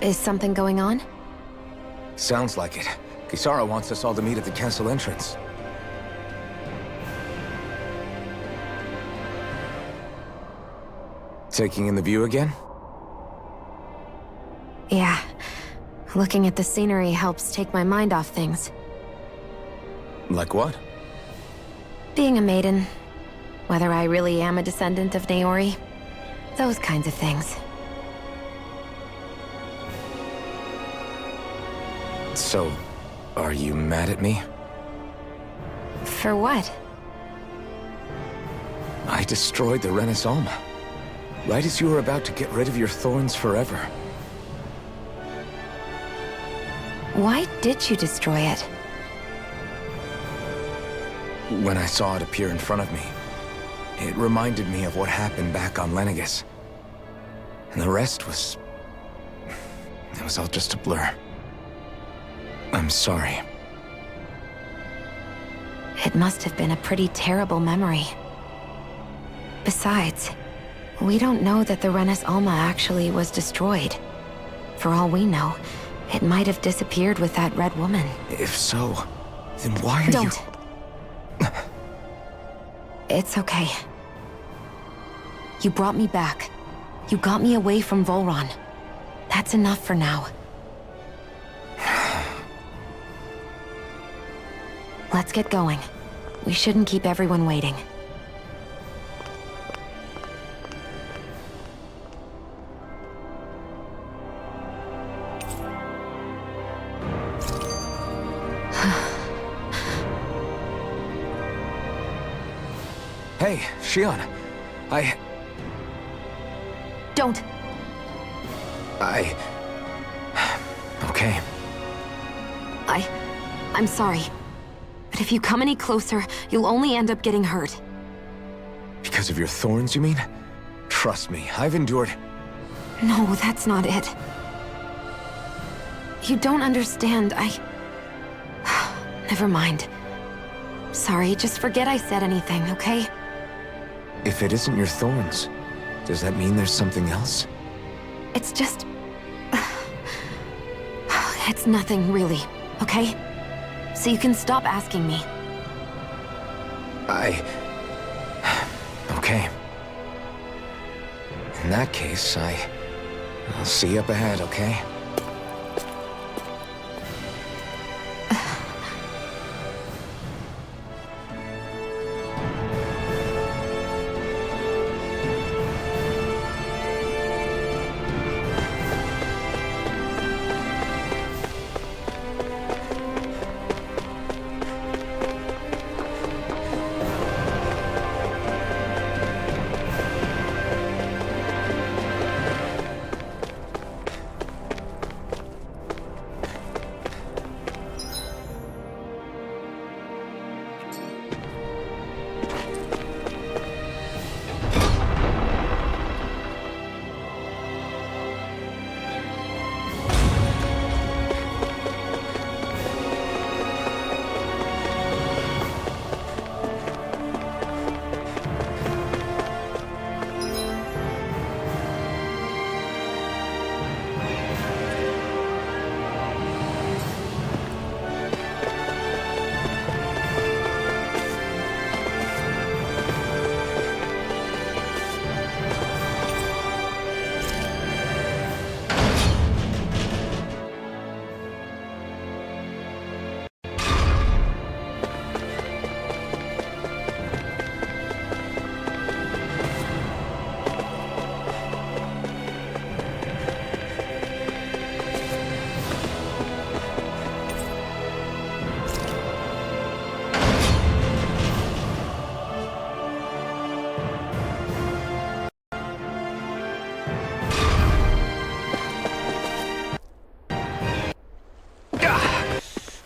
Is something going on? Sounds like it. Kisara wants us all to meet at the castle entrance. Taking in the view again? Yeah. Looking at the scenery helps take my mind off things. Like what? Being a maiden. Whether I really am a descendant of Naori. Those kinds of things. So, are you mad at me? For what? I destroyed the Renaissance. Right as you were about to get rid of your thorns forever. Why did you destroy it? When I saw it appear in front of me, it reminded me of what happened back on Lenegus. And the rest was... it was all just a blur. I'm sorry. It must have been a pretty terrible memory. Besides, we don't know that the Renis Alma actually was destroyed. For all we know, it might have disappeared with that red woman. If so, then why are Don't. It's okay. You brought me back. You got me away from Volron. That's enough for now. Let's get going. We shouldn't keep everyone waiting. Hey, Shion. Don't! Okay. I'm sorry. But if you come any closer, you'll only end up getting hurt. Because of your thorns, you mean? Trust me, I've endured... No, that's not it. You don't understand, Never mind. Sorry, just forget I said anything, okay? If it isn't your thorns, does that mean there's something else? It's just... It's nothing, really, okay? So you can stop asking me. Okay. In that case, I'll see you up ahead, okay?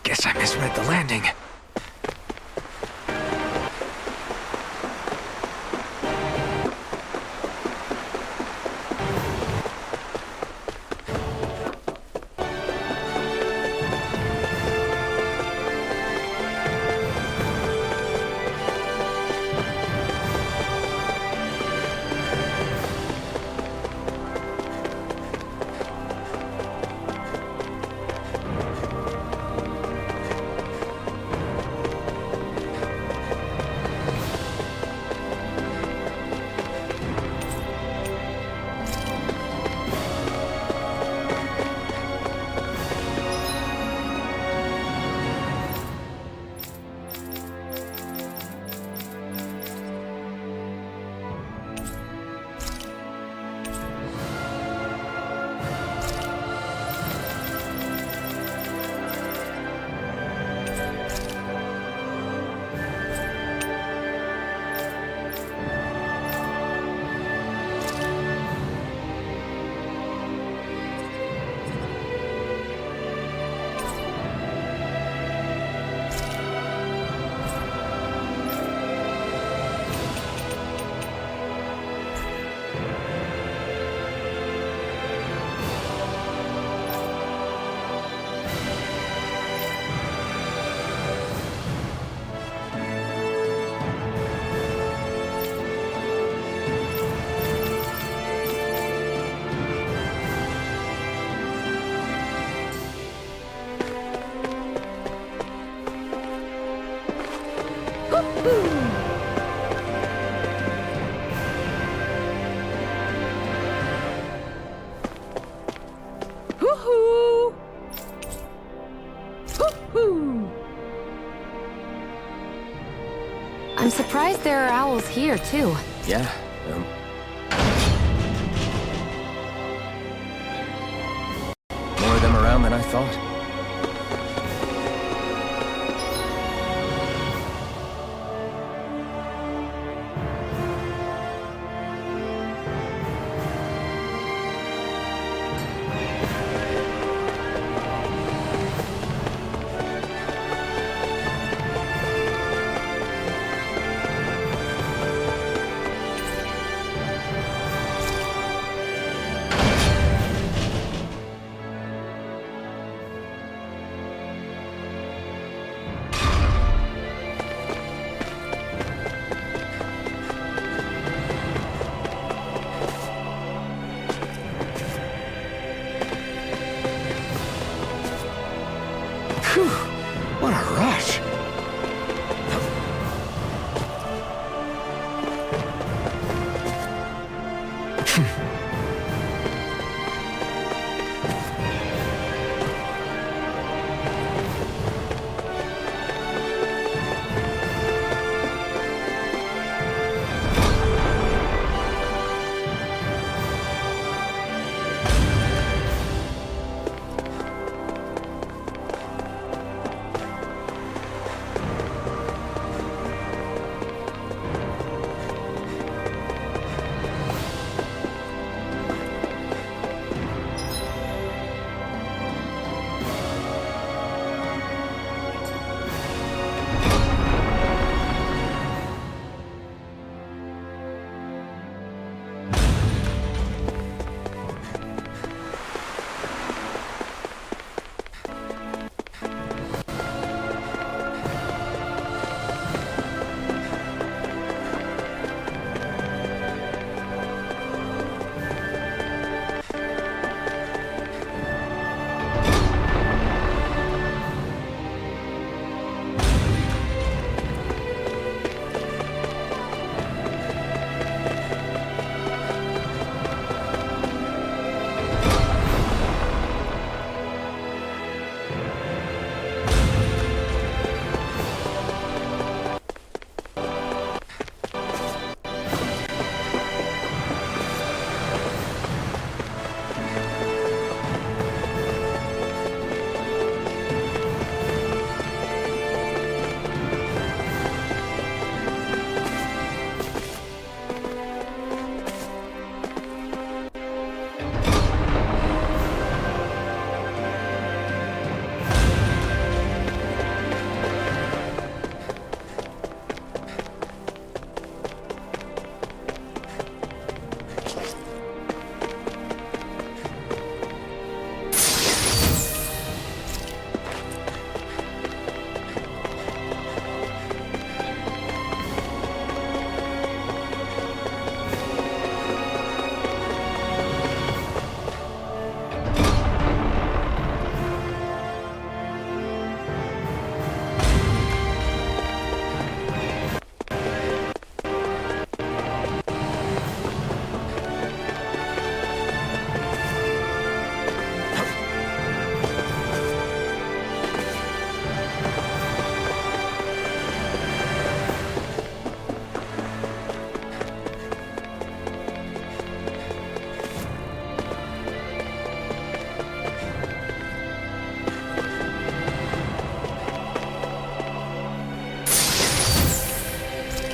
Guess I misread the landing. Hoo-hoo! Hoo-hoo! I'm surprised there are owls here, too. Yeah, more of them around than I thought. Phew, what a rush.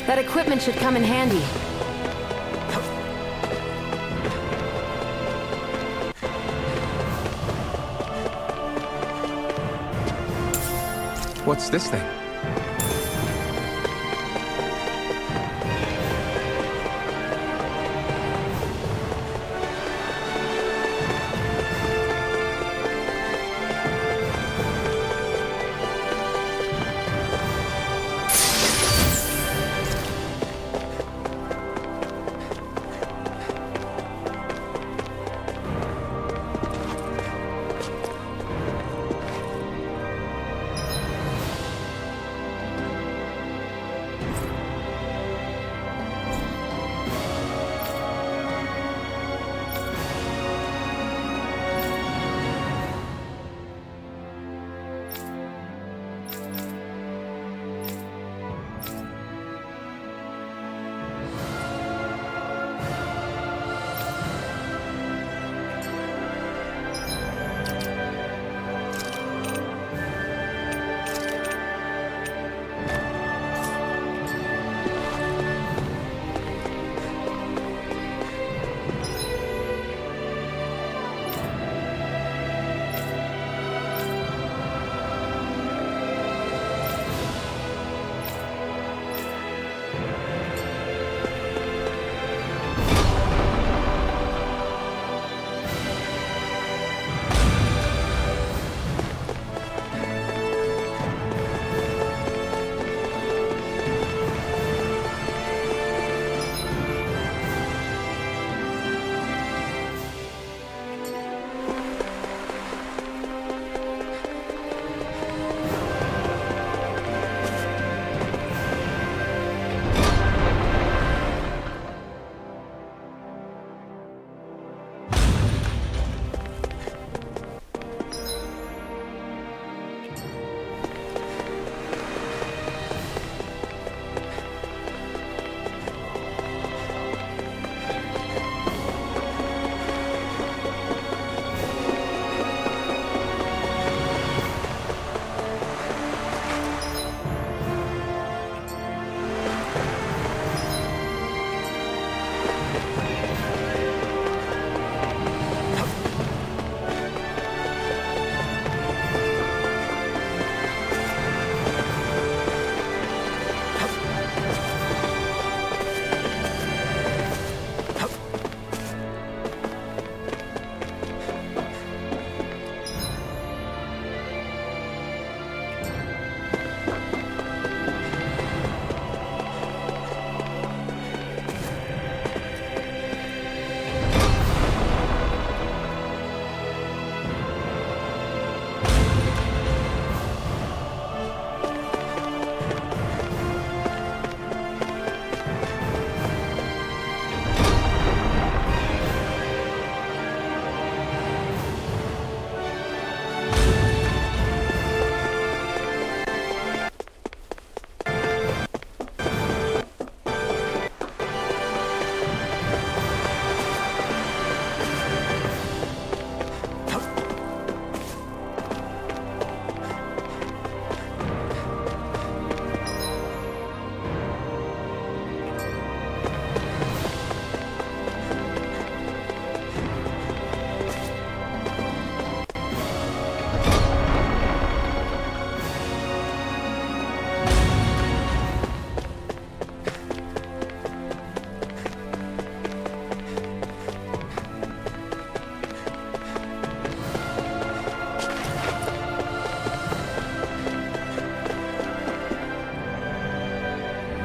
That equipment should come in handy. What's this thing?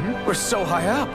We're so high up.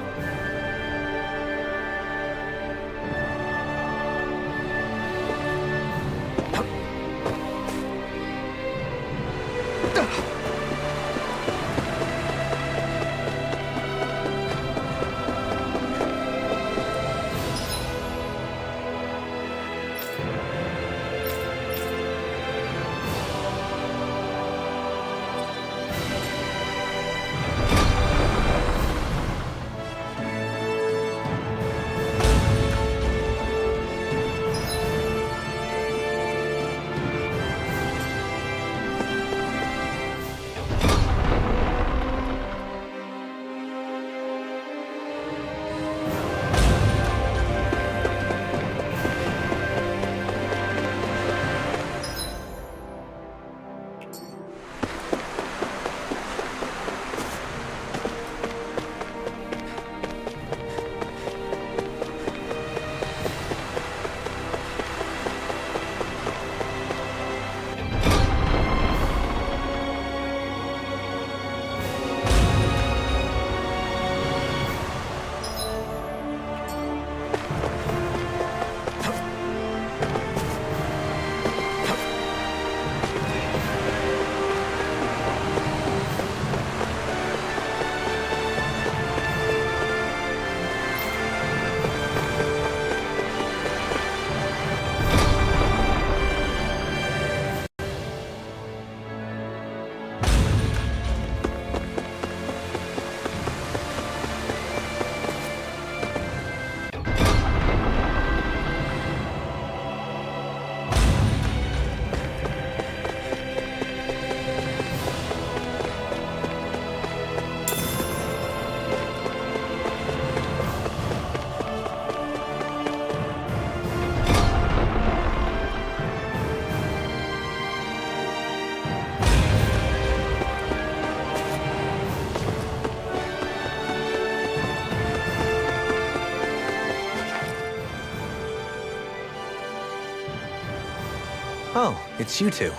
Oh, it's you two.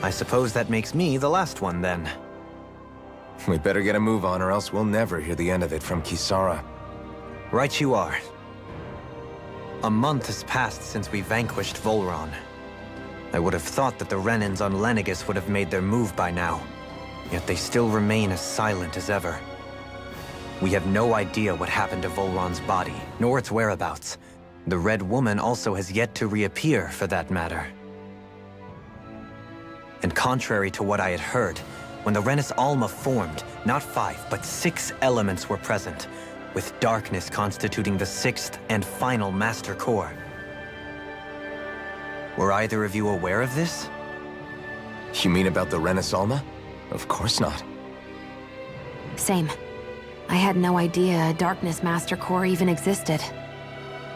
I suppose that makes me the last one, then. We better get a move on, or else we'll never hear the end of it from Kisara. Right you are. A month has passed since we vanquished Volron. I would have thought that the Renans on Lenegis would have made their move by now. Yet they still remain as silent as ever. We have no idea what happened to Volron's body, nor its whereabouts. The Red Woman also has yet to reappear, for that matter. And contrary to what I had heard, when the Renis Alma formed, not 5, but 6 elements were present, with darkness constituting the 6th and final master core. Were either of you aware of this? You mean about the Renis Alma? Of course not. Same. I had no idea a Darkness Master Core even existed.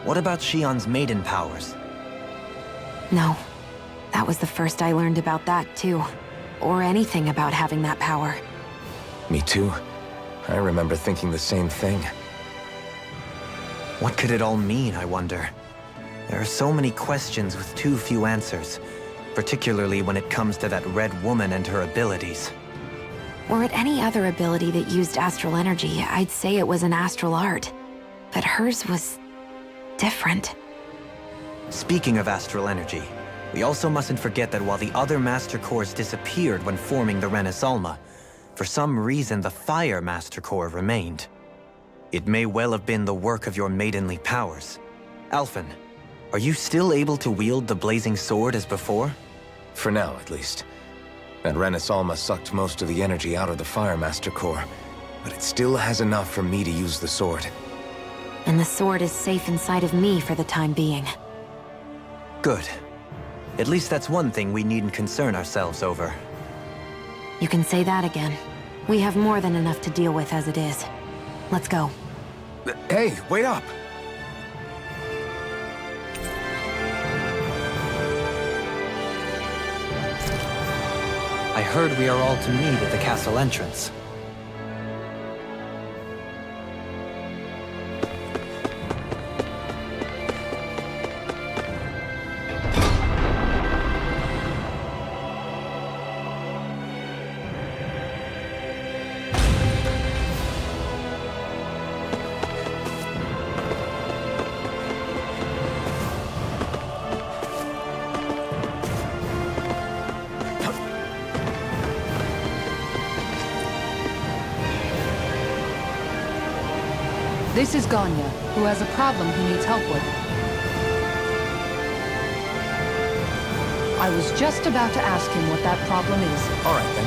What about Shion's maiden powers? No. That was the first I learned about that, too. Or anything about having that power. Me too. I remember thinking the same thing. What could it all mean, I wonder? There are so many questions with too few answers, particularly when it comes to that Red Woman and her abilities. Were it any other ability that used astral energy, I'd say it was an astral art. But hers was different. Speaking of astral energy, we also mustn't forget that while the other Master Cores disappeared when forming the Renis Alma, for some reason the Fire Master Core remained. It may well have been the work of your maidenly powers. Alphen, are you still able to wield the blazing sword as before? For now, at least. That Renis Alma sucked most of the energy out of the Fire Master Core, but it still has enough for me to use the sword. And the sword is safe inside of me for the time being. Good. At least that's one thing we needn't concern ourselves over. You can say that again. We have more than enough to deal with as it is. Let's go. Hey, wait up! I heard we are all to meet at the castle entrance. This is Ganya, who has a problem he needs help with. I was just about to ask him what that problem is. All right, then.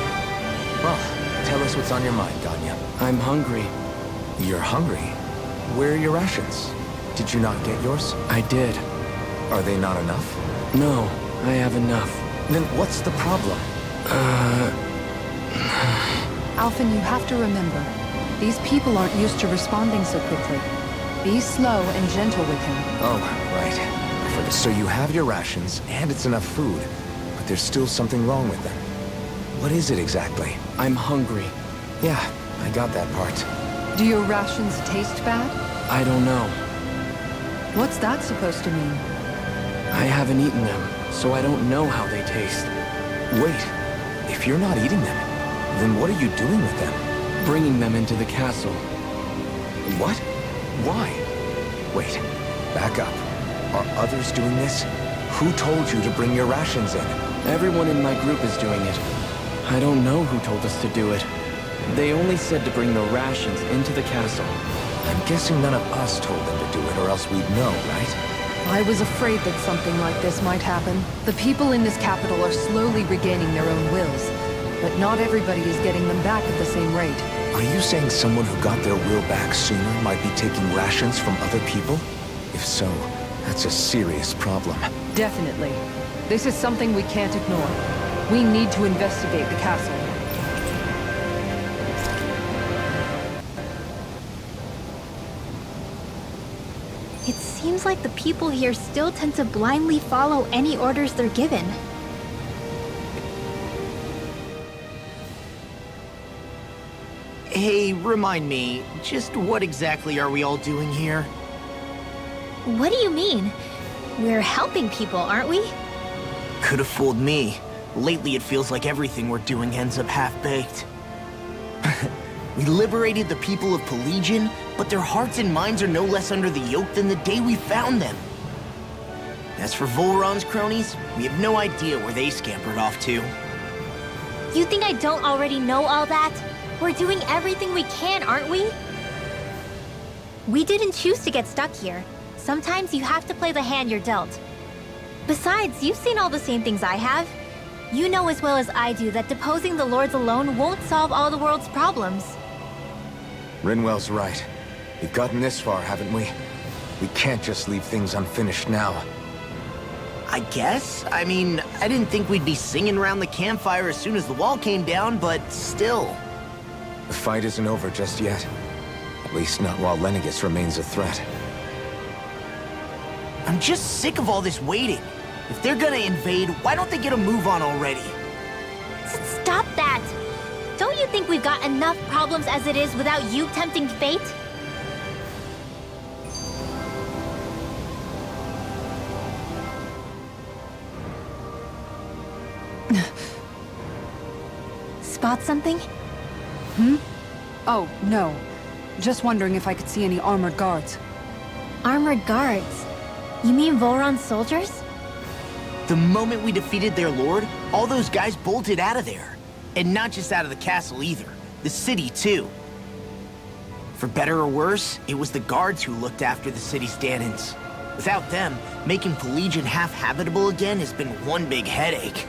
Well, tell us what's on your mind, Ganya. I'm hungry. You're hungry? Where are your rations? Did you not get yours? I did. Are they not enough? No, I have enough. Then what's the problem? Alphen, you have to remember, these people aren't used to responding so quickly. Be slow and gentle with him. Oh, right. I forgot. So you have your rations, and it's enough food, but there's still something wrong with them. What is it exactly? I'm hungry. Yeah, I got that part. Do your rations taste bad? I don't know. What's that supposed to mean? I haven't eaten them, so I don't know how they taste. Wait, if you're not eating them, then what are you doing with them? Bringing them into the castle. What? Why? Wait, back up. Are others doing this? Who told you to bring your rations in? Everyone in my group is doing it. I don't know who told us to do it. They only said to bring the rations into the castle. I'm guessing none of us told them to do it, or else we'd know, right? I was afraid that something like this might happen. The people in this capital are slowly regaining their own wills, but not everybody is getting them back at the same rate. Are you saying someone who got their will back sooner might be taking rations from other people? If so, that's a serious problem. Definitely. This is something we can't ignore. We need to investigate the castle. It seems like the people here still tend to blindly follow any orders they're given. Hey, remind me, just what exactly are we all doing here? What do you mean? We're helping people, aren't we? Could have fooled me. Lately it feels like everything we're doing ends up half-baked. We liberated the people of Pelegion, but their hearts and minds are no less under the yoke than the day we found them. As for Volron's cronies, we have no idea where they scampered off to. You think I don't already know all that? We're doing everything we can, aren't we? We didn't choose to get stuck here. Sometimes you have to play the hand you're dealt. Besides, you've seen all the same things I have. You know as well as I do that deposing the lords alone won't solve all the world's problems. Rinwell's right. We've gotten this far, haven't we? We can't just leave things unfinished now. I guess? I mean, I didn't think we'd be singing around the campfire as soon as the wall came down, but still. The fight isn't over just yet. At least not while Lenegis remains a threat. I'm just sick of all this waiting. If they're gonna invade, why don't they get a move on already? Stop that! Don't you think we've got enough problems as it is without you tempting fate? Spot something? Oh, no. Just wondering if I could see any armored guards. Armored guards? You mean Volron's soldiers? The moment we defeated their lord, all those guys bolted out of there. And not just out of the castle either. The city, too. For better or worse, it was the guards who looked after the city's stand-ins. Without them, making Pelegion half-habitable again has been one big headache.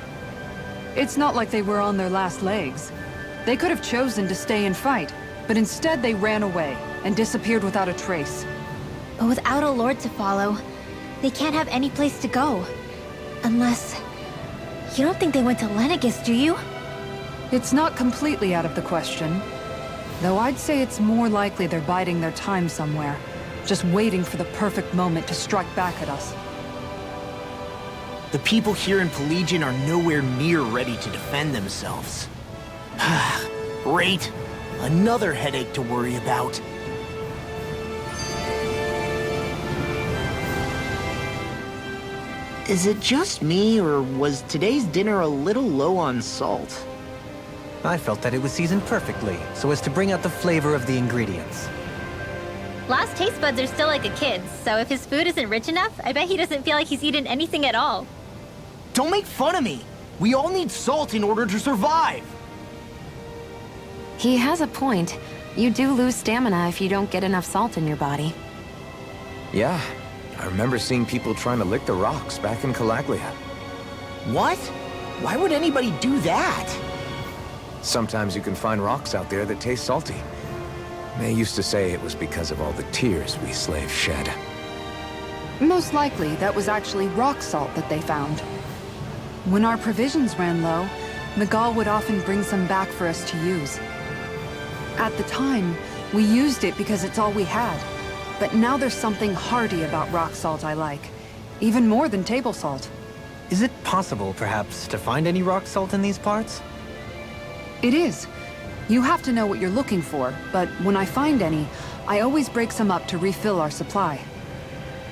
It's not like they were on their last legs. They could have chosen to stay and fight, but instead they ran away and disappeared without a trace. But without a lord to follow, they can't have any place to go. Unless... You don't think they went to Lenegis, do you? It's not completely out of the question. Though I'd say it's more likely they're biding their time somewhere, just waiting for the perfect moment to strike back at us. The people here in Pelegion are nowhere near ready to defend themselves. Great. Another headache to worry about. Is it just me, or was today's dinner a little low on salt? I felt that it was seasoned perfectly, so as to bring out the flavor of the ingredients. Last taste buds are still like a kid's, so if his food isn't rich enough, I bet he doesn't feel like he's eaten anything at all. Don't make fun of me! We all need salt in order to survive! He has a point. You do lose stamina if you don't get enough salt in your body. Yeah, I remember seeing people trying to lick the rocks back in Calaglia. What? Why would anybody do that? Sometimes you can find rocks out there that taste salty. They used to say it was because of all the tears we slaves shed. Most likely, that was actually rock salt that they found. When our provisions ran low, Miguel would often bring some back for us to use. At the time, we used it because it's all we had. But now there's something hearty about rock salt I like. Even more than table salt. Is it possible, perhaps, to find any rock salt in these parts? It is. You have to know what you're looking for, but when I find any, I always break some up to refill our supply.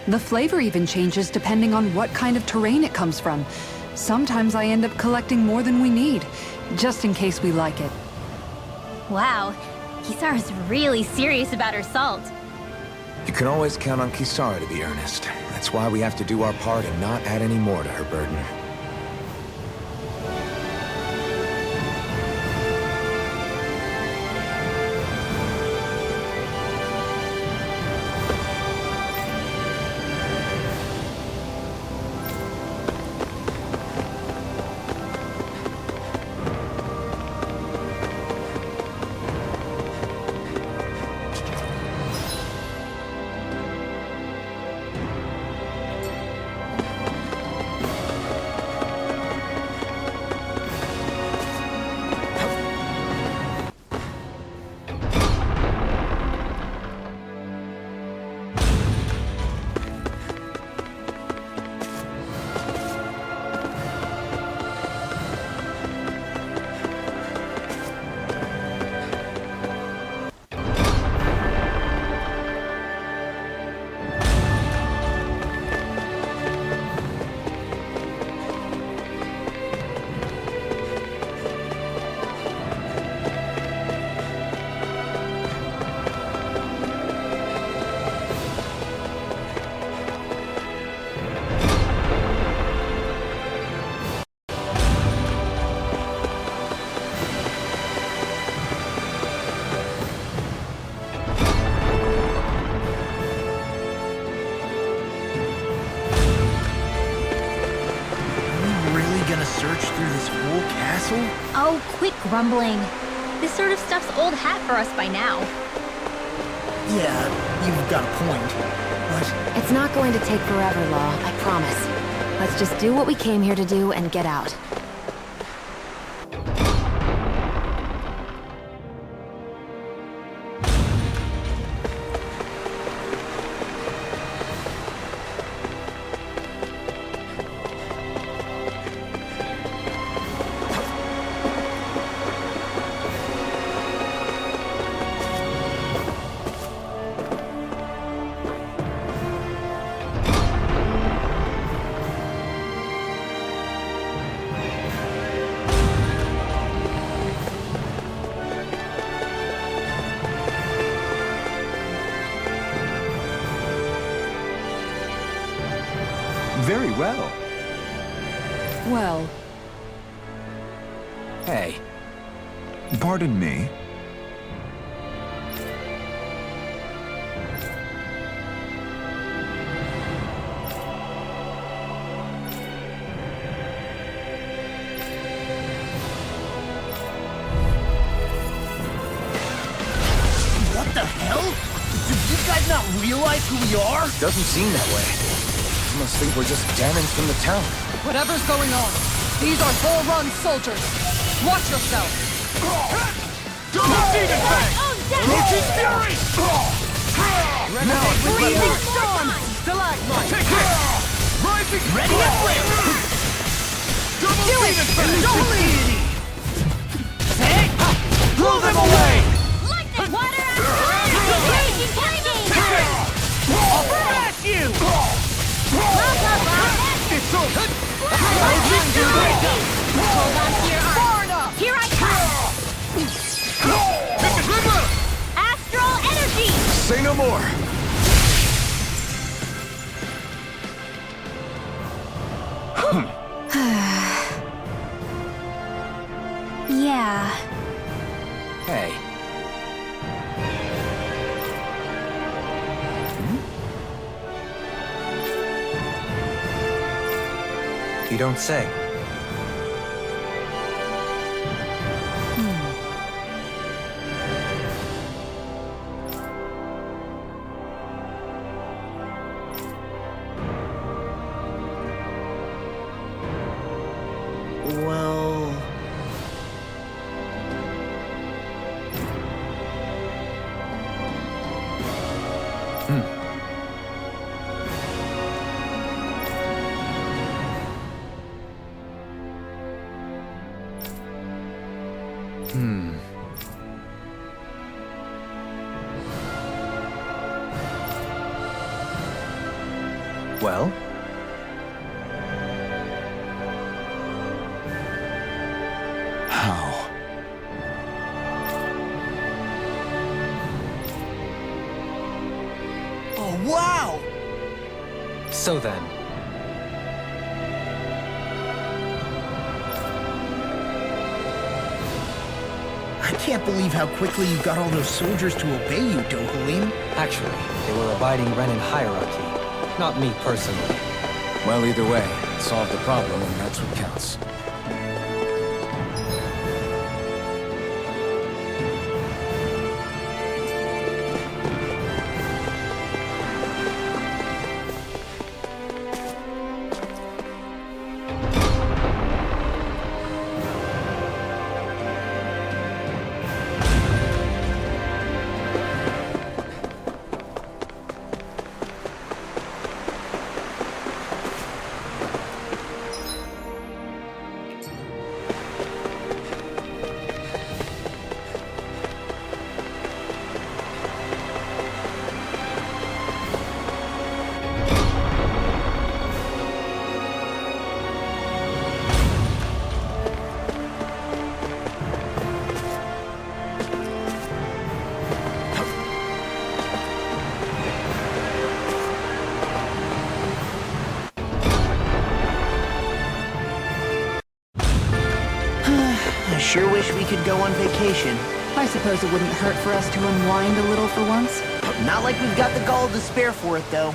The flavor even changes depending on what kind of terrain it comes from. Sometimes I end up collecting more than we need, just in case we like it. Wow, Kisara's really serious about her salt. You can always count on Kisara to be earnest. That's why we have to do our part and not add any more to her burden. Search through this whole castle? Oh, quit grumbling. This sort of stuff's old hat for us by now. Yeah, you've got a point. But It's not going to take forever, Law, I promise. Let's just do what we came here to do and get out. Very well. Well, Hey, Pardon me. what the hell? Do you guys not realize who we are? doesn't seem that way. You must think we're just damons from the town. whatever's going on, these are Volrun soldiers. Watch yourself. Fury! Freezing storm! Stalagmite! Rising ready and flare! Do it! Don't leave! Blow them away! Lightning! Water after raging lightning! I'll smash you! It's so hold on to your arm. Here I come! Astral energy! Say no more. Yeah. Hey, don't say. Well... Well? How? Oh, wow! So then, I can't believe how quickly you got all those soldiers to obey you, Dohalim. actually, they were abiding Renan hierarchy. Not me personally. Well, either way, it solved the problem, and that's what counts. I sure wish we could go on vacation. I suppose it wouldn't hurt for us to unwind a little for once. Not like we've got the gall to spare for it, though.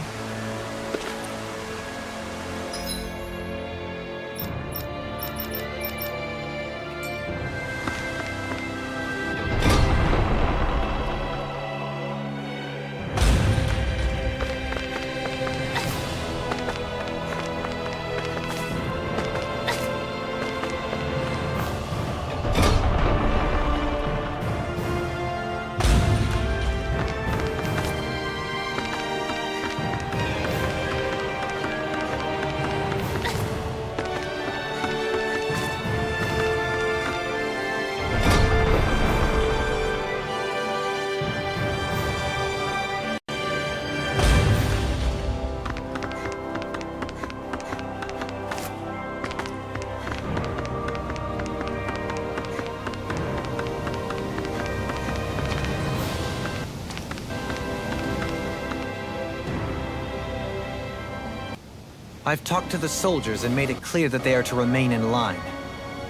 I've talked to the soldiers and made it clear that they are to remain in line.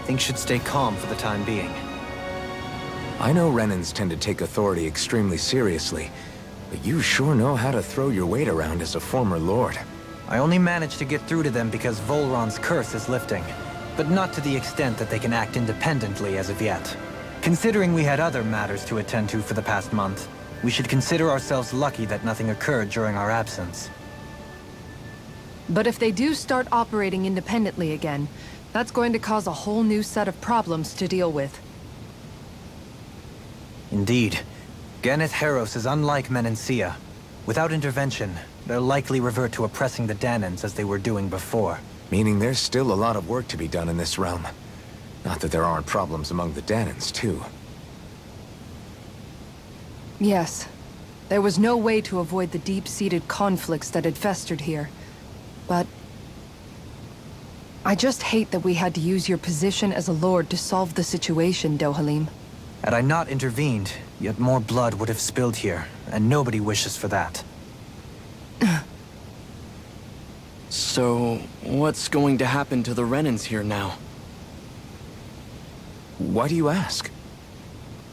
Things should stay calm for the time being. I know Renans tend to take authority extremely seriously, but you sure know how to throw your weight around as a former lord. I only managed to get through to them because Volron's curse is lifting, but not to the extent that they can act independently as of yet. Considering we had other matters to attend to for the past month, we should consider ourselves lucky that nothing occurred during our absence. But if they do start operating independently again, that's going to cause a whole new set of problems to deal with. Indeed. Ganeth Heros is unlike Menancia. Without intervention, they'll likely revert to oppressing the Danans as they were doing before. Meaning there's still a lot of work to be done in this realm. Not that there aren't problems among the Danans, too. Yes. There was no way to avoid the deep-seated conflicts that had festered here. But I just hate that we had to use your position as a lord to solve the situation, Dohalim. Had I not intervened, yet more blood would have spilled here, and nobody wishes for that. So, what's going to happen to the Renans here now? Why do you ask?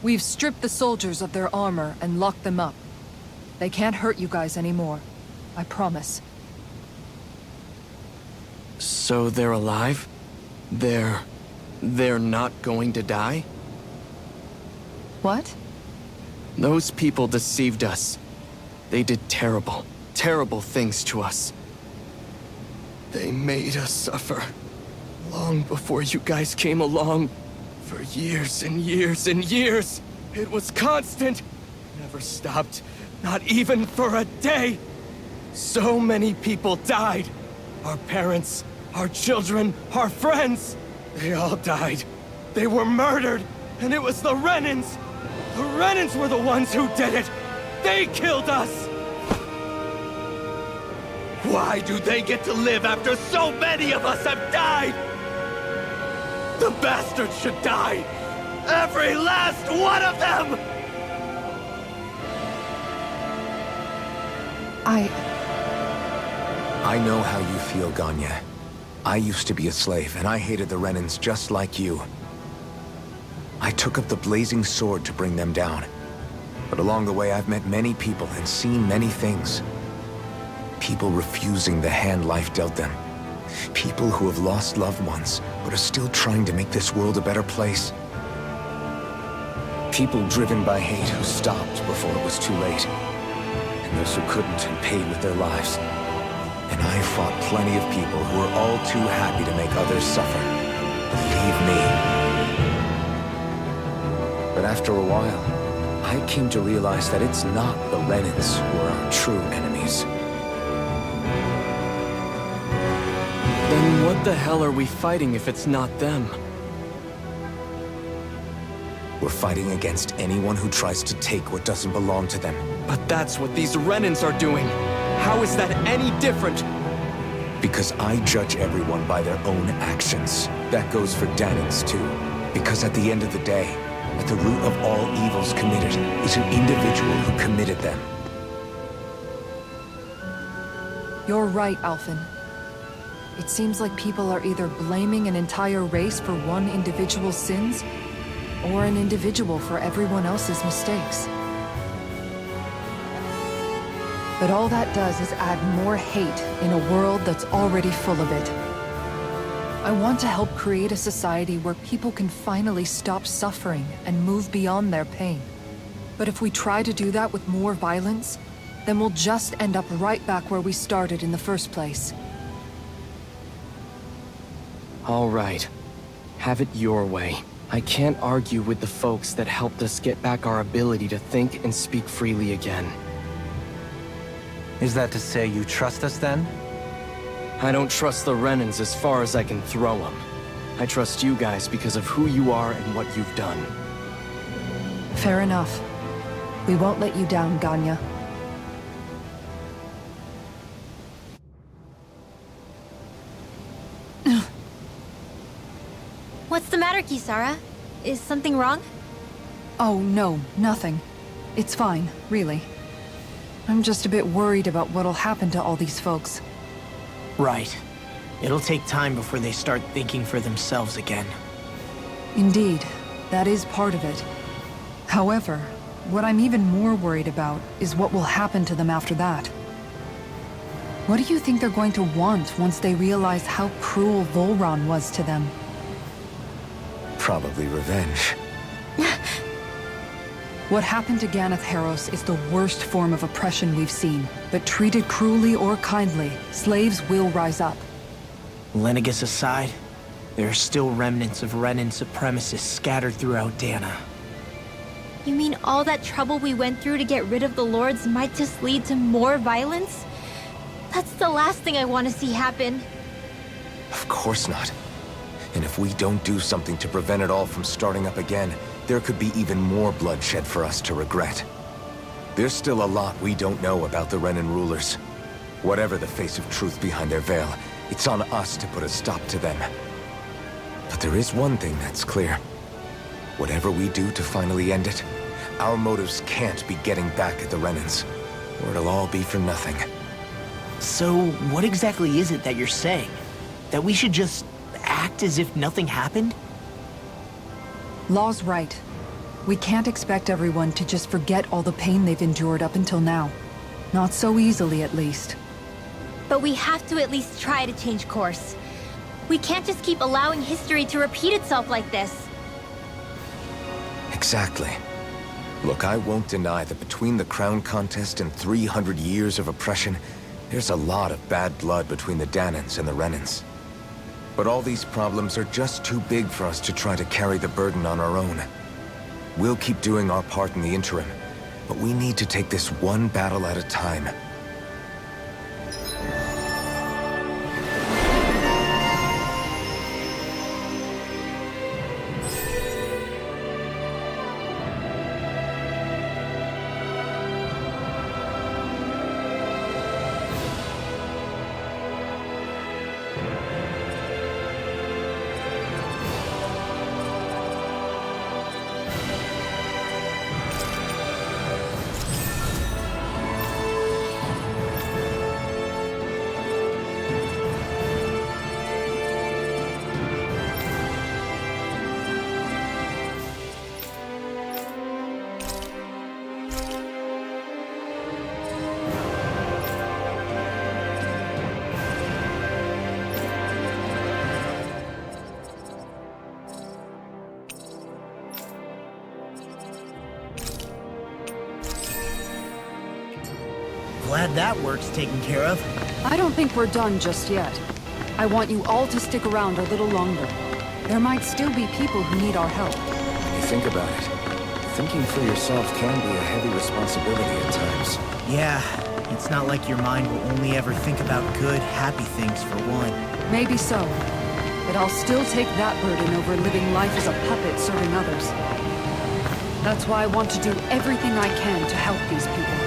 We've stripped the soldiers of their armor and locked them up. They can't hurt you guys anymore. I promise. So So they're alive? They're not going to die? What? Those people deceived us. They did terrible, terrible things to us. They made us suffer. Long before you guys came along. For years and years and years. It was constant. Never stopped. Not even for a day. So many people died. Our parents, our children, our friends. They all died. They were murdered. And it was the Renans. The Renans were the ones who did it. They killed us. Why do they get to live after so many of us have died? The bastards should die! Every last one of them! I know how you feel, Ganya. I used to be a slave, and I hated the Renans just like you. I took up the blazing sword to bring them down. But along the way, I've met many people and seen many things. People refusing the hand life dealt them. People who have lost loved ones, but are still trying to make this world a better place. People driven by hate who stopped before it was too late. And those who couldn't and paid with their lives. And I fought plenty of people who were all too happy to make others suffer. Believe me. But after a while, I came to realize that it's not the Renans who are our true enemies. Then what the hell are we fighting if it's not them? We're fighting against anyone who tries to take what doesn't belong to them. But that's what these Renans are doing. How is that any different? Because I judge everyone by their own actions. That goes for Danans too. Because at the end of the day, at the root of all evils committed is an individual who committed them. You're right, Alphen. It seems like people are either blaming an entire race for one individual's sins, or an individual for everyone else's mistakes. But all that does is add more hate in a world that's already full of it. I want to help create a society where people can finally stop suffering and move beyond their pain. But if we try to do that with more violence, then we'll just end up right back where we started in the first place. All right. Have it your way. I can't argue with the folks that helped us get back our ability to think and speak freely again. Is that to say you trust us then? I don't trust the Renans as far as I can throw them. I trust you guys because of who you are and what you've done. Fair enough. We won't let you down, Ganya. What's the matter, Kisara? Is something wrong? Oh, no, nothing. It's fine, really. I'm just a bit worried about what'll happen to all these folks. Right. It'll take time before they start thinking for themselves again. Indeed, that is part of it. However, what I'm even more worried about is what will happen to them after that. What do you think they're going to want once they realize how cruel Volron was to them? Probably revenge. What happened to Ganeth Haros is the worst form of oppression we've seen, but treated cruelly or kindly, slaves will rise up. Lenegis aside, there are still remnants of Renan supremacists scattered throughout Dana. You mean all that trouble we went through to get rid of the Lords might just lead to more violence? That's the last thing I want to see happen. Of course not. And if we don't do something to prevent it all from starting up again, there could be even more bloodshed for us to regret. There's still a lot we don't know about the Renan rulers. Whatever the face of truth behind their veil, it's on us to put a stop to them. But there is one thing that's clear. Whatever we do to finally end it, our motives can't be getting back at the Renans, or it'll all be for nothing. So, what exactly is it that you're saying? That we should just act as if nothing happened? Law's right. We can't expect everyone to just forget all the pain they've endured up until now. Not so easily, at least. But we have to at least try to change course. We can't just keep allowing history to repeat itself like this. Exactly. Look, I won't deny that between the crown contest and 300 years of oppression, there's a lot of bad blood between the Danans and the Renans. But all these problems are just too big for us to try to carry the burden on our own. We'll keep doing our part in the interim, but we need to take this one battle at a time. Glad that work's taken care of. I don't think we're done just yet. I want you all to stick around a little longer. There might still be people who need our help. When you think about it, thinking for yourself can be a heavy responsibility at times. Yeah, it's not like your mind will only ever think about good, happy things for one. Maybe so. But I'll still take that burden over living life as a puppet serving others. That's why I want to do everything I can to help these people.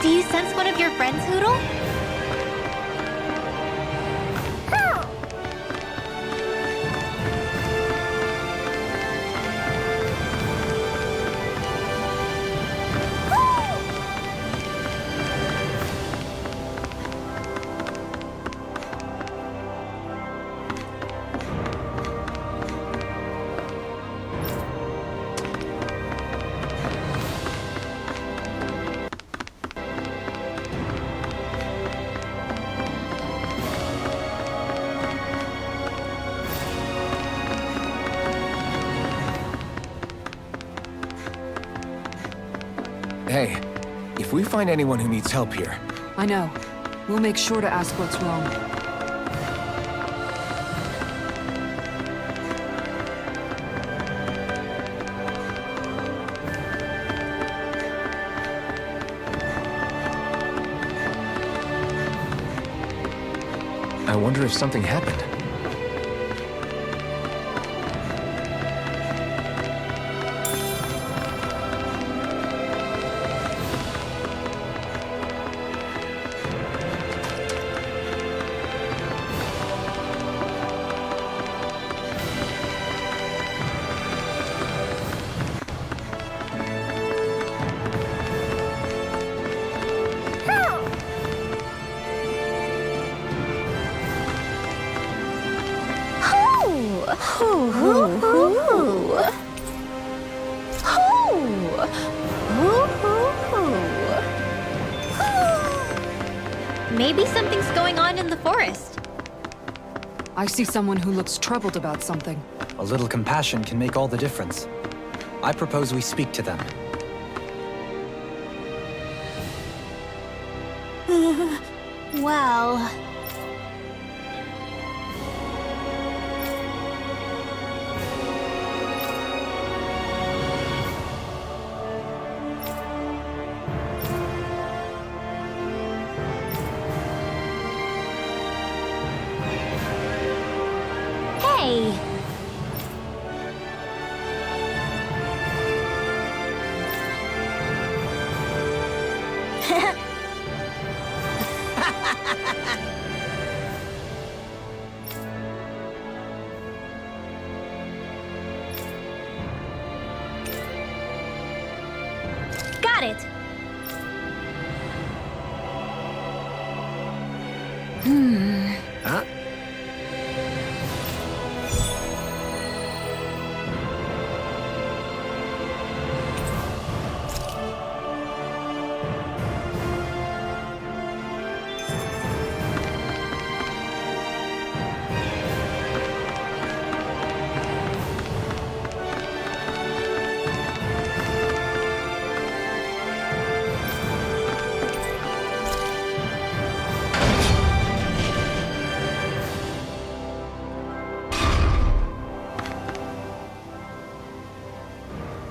Do you sense one of your friends, Hoodle? Hey, if we find anyone who needs help here, I know. We'll make sure to ask what's wrong. I wonder if something happened. Maybe something's going on in the forest. I see someone who looks troubled about something. A little compassion can make all the difference. I propose we speak to them. Well... Hey!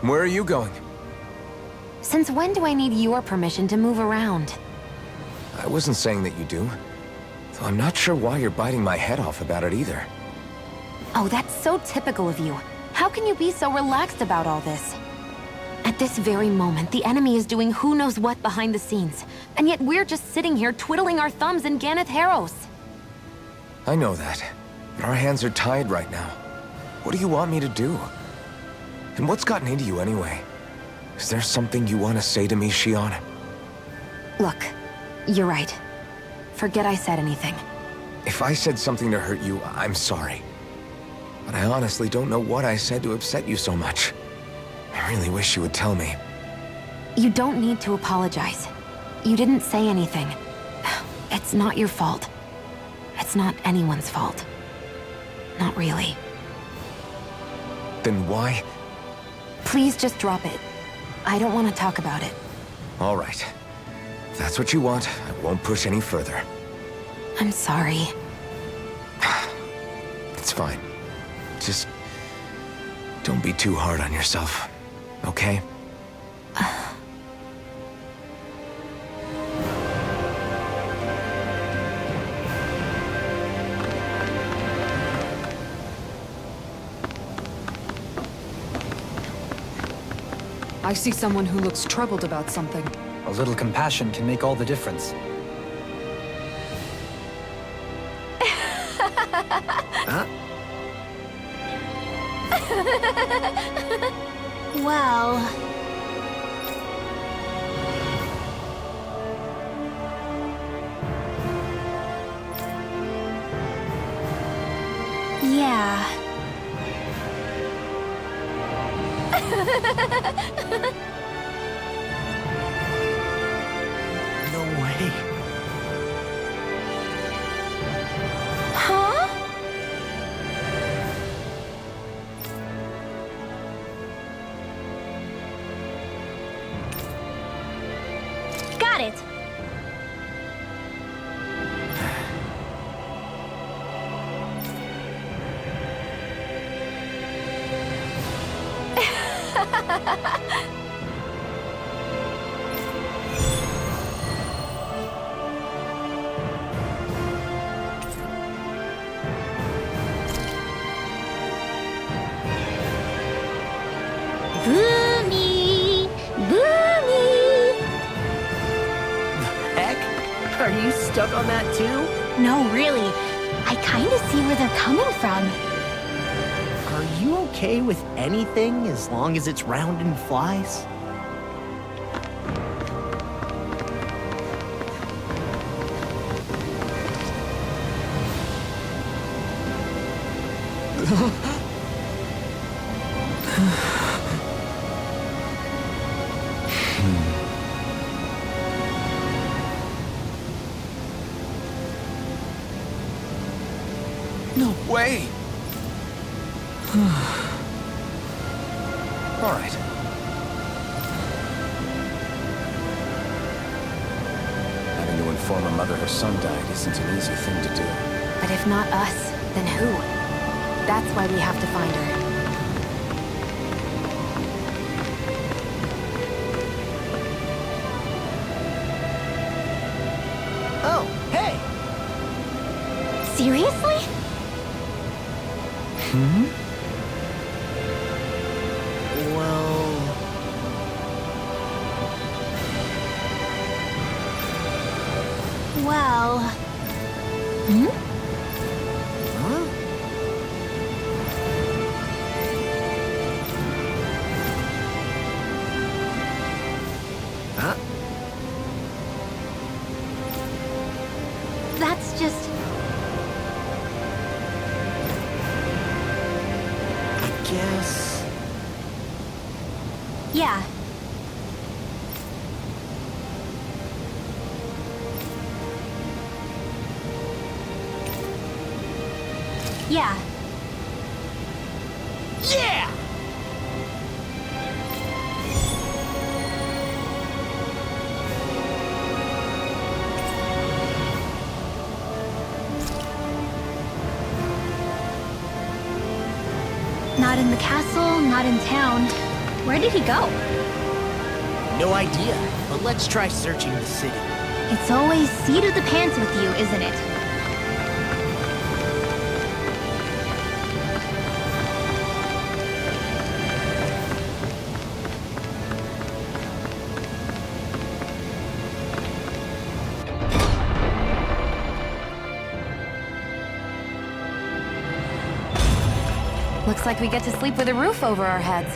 Where are you going? Since when do I need your permission to move around? I wasn't saying that you do. Though I'm not sure why you're biting my head off about it either. Oh, that's so typical of you. How can you be so relaxed about all this? At this very moment, the enemy is doing who knows what behind the scenes. And yet we're just sitting here twiddling our thumbs in Ganeth Harros. I know that. But our hands are tied right now. What do you want me to do? And what's gotten into you anyway? Is there something you want to say to me, Shion? Look, you're right. Forget I said anything. If I said something to hurt you, I'm sorry. But I honestly don't know what I said to upset you so much. I really wish you would tell me. You don't need to apologize. You didn't say anything. It's not your fault. It's not anyone's fault. Not really. Then why? Please just drop it. I don't want to talk about it. All right. If that's what you want, I won't push any further. I'm sorry. It's fine. Just don't be too hard on yourself, okay? I see someone who looks troubled about something. A little compassion can make all the difference. Huh? Well... Yeah. No way. Huh? Got it. Boomy! Boomy! Heck? Are you stuck on that too? No, really. I kinda see where they're coming from. Are you okay with anything as long as it's round and flies? No way! All right. Having to inform a mother her son died isn't an easy thing to do. But if not us, then who? That's why we have to find her. Oh, hey! Seriously? Well... Well... Hmm? Huh? Huh? That's just... I guess... Yeah. Yeah. Yeah! Not in the castle, not in town. Where did he go? No idea, but let's try searching the city. It's always seat of the pants with you, isn't it? Looks like we get to sleep with a roof over our heads.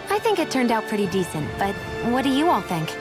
I think it turned out pretty decent, but what do you all think?